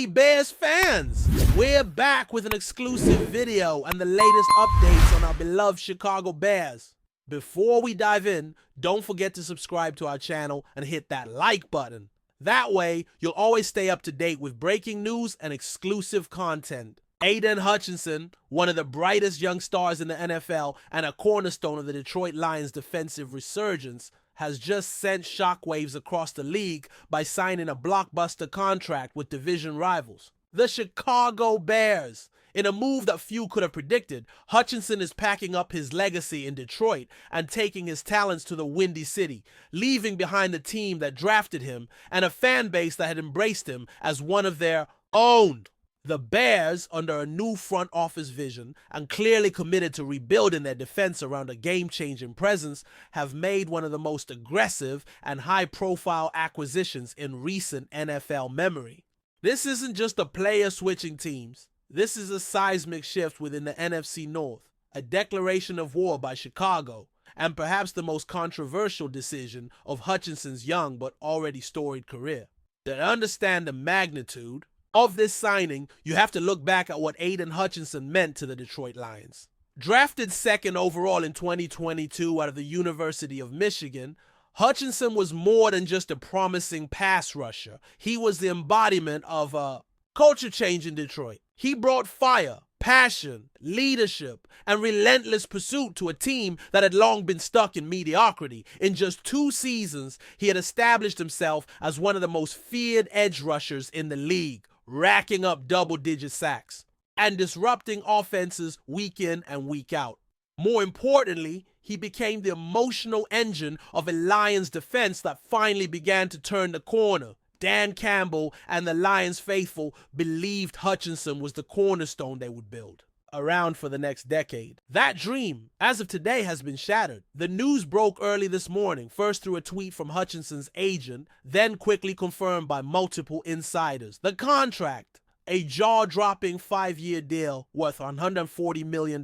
Bears fans! We're back with an exclusive video and the latest updates on our beloved Chicago Bears. Before we dive in, don't forget to subscribe to our channel and hit that like button. That way, you'll always stay up to date with breaking news and exclusive content. AIDAN Hutchinson, one of the brightest young stars in the NFL and a cornerstone of the Detroit Lions' defensive resurgence, has just sent shockwaves across the league by signing a blockbuster contract with division rivals, the Chicago Bears. In a move that few could have predicted, Hutchinson is packing up his legacy in Detroit and taking his talents to the Windy City, leaving behind the team that drafted him and a fan base that had embraced him as one of their own. The Bears, under a new front office vision and clearly committed to rebuilding their defense around a game-changing presence, have made one of the most aggressive and high-profile acquisitions in recent NFL memory. This isn't just a player switching teams. This is a seismic shift within the NFC North, a declaration of war by Chicago, and perhaps the most controversial decision of Hutchinson's young but already storied career. To understand the magnitude of this signing, you have to look back at what AIDAN Hutchinson meant to the Detroit Lions. Drafted second overall in 2022 out of the University of Michigan, Hutchinson was more than just a promising pass rusher. He was the embodiment of a culture change in Detroit. He brought fire, passion, leadership, and relentless pursuit to a team that had long been stuck in mediocrity. In just 2 seasons, he had established himself as one of the most feared edge rushers in the league, racking up double-digit sacks and disrupting offenses week in and week out. More importantly, he became the emotional engine of a Lions defense that finally began to turn the corner. Dan Campbell and the Lions faithful believed Hutchinson was the cornerstone they would build around for the next decade. That dream, as of today, has been shattered. The news broke early this morning, first through a tweet from Hutchinson's agent, then quickly confirmed by multiple insiders. The contract, a jaw-dropping 5-year deal worth $140 million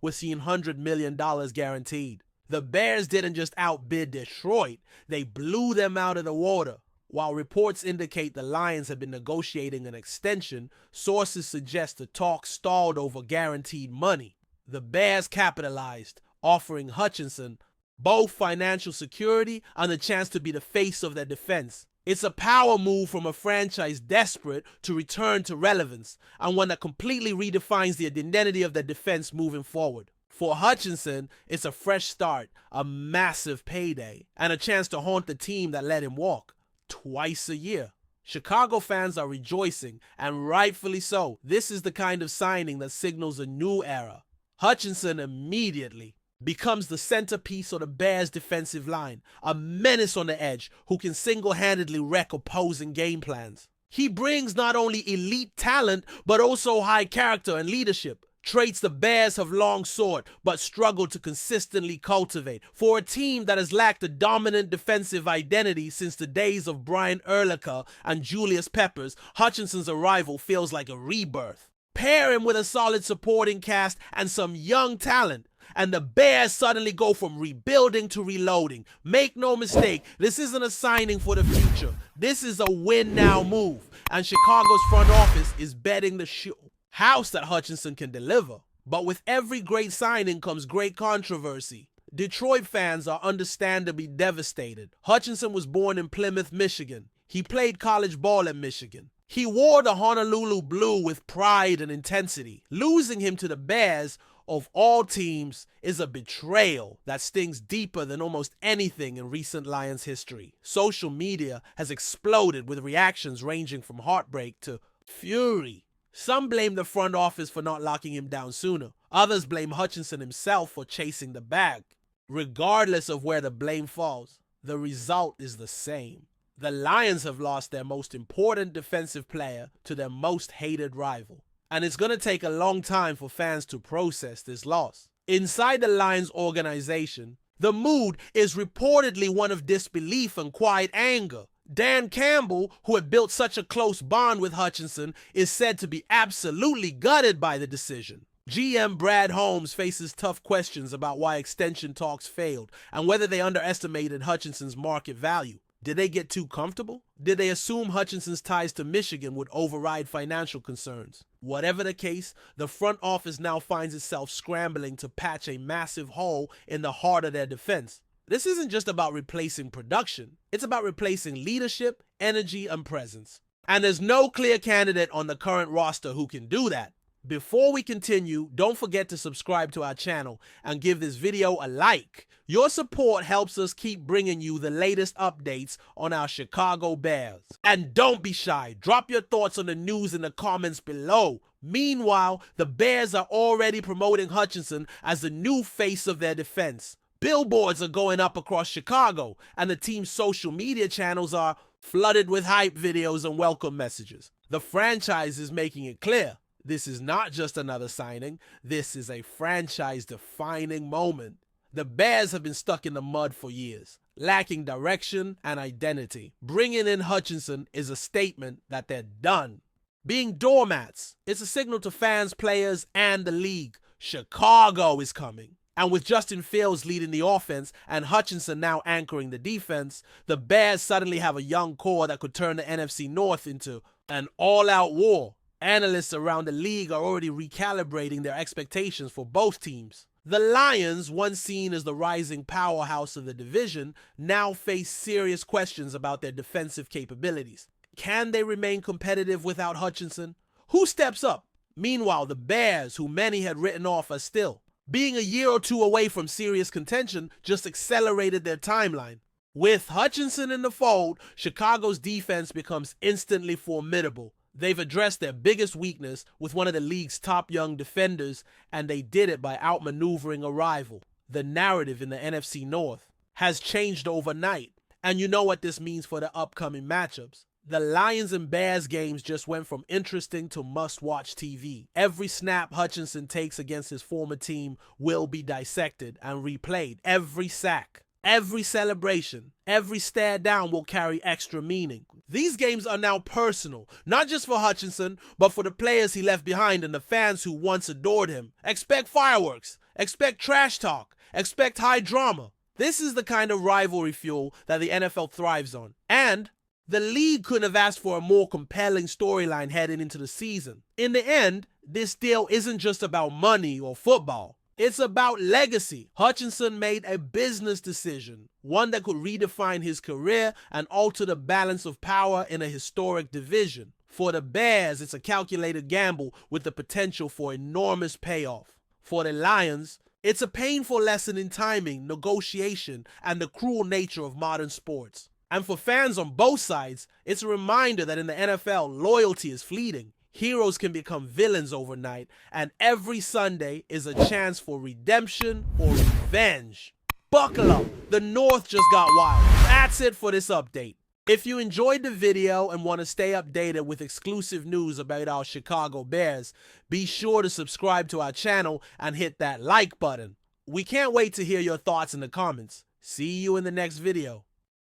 with $100 million guaranteed. The Bears didn't just outbid Detroit, they blew them out of the water. While reports indicate the Lions have been negotiating an extension, sources suggest the talks stalled over guaranteed money. The Bears capitalized, offering Hutchinson both financial security and the chance to be the face of their defense. It's a power move from a franchise desperate to return to relevance, and one that completely redefines the identity of their defense moving forward. For Hutchinson, it's a fresh start, a massive payday, and a chance to haunt the team that let him walk. Twice a year. Chicago fans are rejoicing, and rightfully so. This is the kind of signing that signals a new era. Hutchinson immediately becomes the centerpiece of the Bears' defensive line, a menace on the edge who can single-handedly wreck opposing game plans. He brings not only elite talent, but also high character and leadership, traits the Bears have long sought but struggled to consistently cultivate. For a team that has lacked a dominant defensive identity since the days of Brian Urlacher and Julius Peppers, Hutchinson's arrival feels like a rebirth. Pair him with a solid supporting cast and some young talent, and the Bears suddenly go from rebuilding to reloading. Make no mistake, this isn't a signing for the future. This is a win-now move, and Chicago's front office is betting the house that Hutchinson can deliver. But with every great signing comes great controversy. Detroit fans are understandably devastated. Hutchinson was born in Plymouth, Michigan. He played college ball at Michigan. He wore the Honolulu blue with pride and intensity. Losing him to the Bears, of all teams, is a betrayal that stings deeper than almost anything in recent Lions history. Social media has exploded with reactions ranging from heartbreak to fury. Some blame the front office for not locking him down sooner. Others blame Hutchinson himself for chasing the bag. Regardless of where the blame falls, the result is the same. The Lions have lost their most important defensive player to their most hated rival. And it's going to take a long time for fans to process this loss. Inside the Lions organization, the mood is reportedly one of disbelief and quiet anger. Dan Campbell, who had built such a close bond with Hutchinson, is said to be absolutely gutted by the decision. GM Brad Holmes faces tough questions about why extension talks failed and whether they underestimated Hutchinson's market value. Did they get too comfortable? Did they assume Hutchinson's ties to Michigan would override financial concerns? Whatever the case, the front office now finds itself scrambling to patch a massive hole in the heart of their defense. This isn't just about replacing production. It's about replacing leadership, energy, and presence. And there's no clear candidate on the current roster who can do that. Before we continue, don't forget to subscribe to our channel and give this video a like. Your support helps us keep bringing you the latest updates on our Chicago Bears. And don't be shy, drop your thoughts on the news in the comments below. Meanwhile, the Bears are already promoting Hutchinson as the new face of their defense. Billboards are going up across Chicago, and the team's social media channels are flooded with hype videos and welcome messages. The franchise is making it clear. This is not just another signing, this is a franchise-defining moment. The Bears have been stuck in the mud for years, lacking direction and identity. Bringing in Hutchinson is a statement that they're done. Being doormats, it's a signal to fans, players, and the league. Chicago is coming. And with Justin Fields leading the offense and Hutchinson now anchoring the defense, the Bears suddenly have a young core that could turn the NFC North into an all-out war. Analysts around the league are already recalibrating their expectations for both teams. The Lions, once seen as the rising powerhouse of the division, now face serious questions about their defensive capabilities. Can they remain competitive without Hutchinson? Who steps up? Meanwhile, the Bears, who many had written off, are still. Being a year or two away from serious contention just accelerated their timeline. With Hutchinson in the fold, Chicago's defense becomes instantly formidable. They've addressed their biggest weakness with one of the league's top young defenders, and they did it by outmaneuvering a rival. The narrative in the NFC North has changed overnight, and you know what this means for the upcoming matchups. The Lions and Bears games just went from interesting to must-watch TV. Every snap Hutchinson takes against his former team will be dissected and replayed. Every sack, every celebration, every stare down will carry extra meaning. These games are now personal, not just for Hutchinson, but for the players he left behind and the fans who once adored him. Expect fireworks, expect trash talk, expect high drama. This is the kind of rivalry fuel that the NFL thrives on. And the league couldn't have asked for a more compelling storyline heading into the season. In the end, this deal isn't just about money or football. It's about legacy. Hutchinson made a business decision, one that could redefine his career and alter the balance of power in a historic division. For the Bears, it's a calculated gamble with the potential for enormous payoff. For the Lions, it's a painful lesson in timing, negotiation, and the cruel nature of modern sports. And for fans on both sides, it's a reminder that in the NFL, loyalty is fleeting. Heroes can become villains overnight, and every Sunday is a chance for redemption or revenge. Buckle up, the North just got wild. That's it for this update. If you enjoyed the video and want to stay updated with exclusive news about our Chicago Bears, be sure to subscribe to our channel and hit that like button. We can't wait to hear your thoughts in the comments. See you in the next video.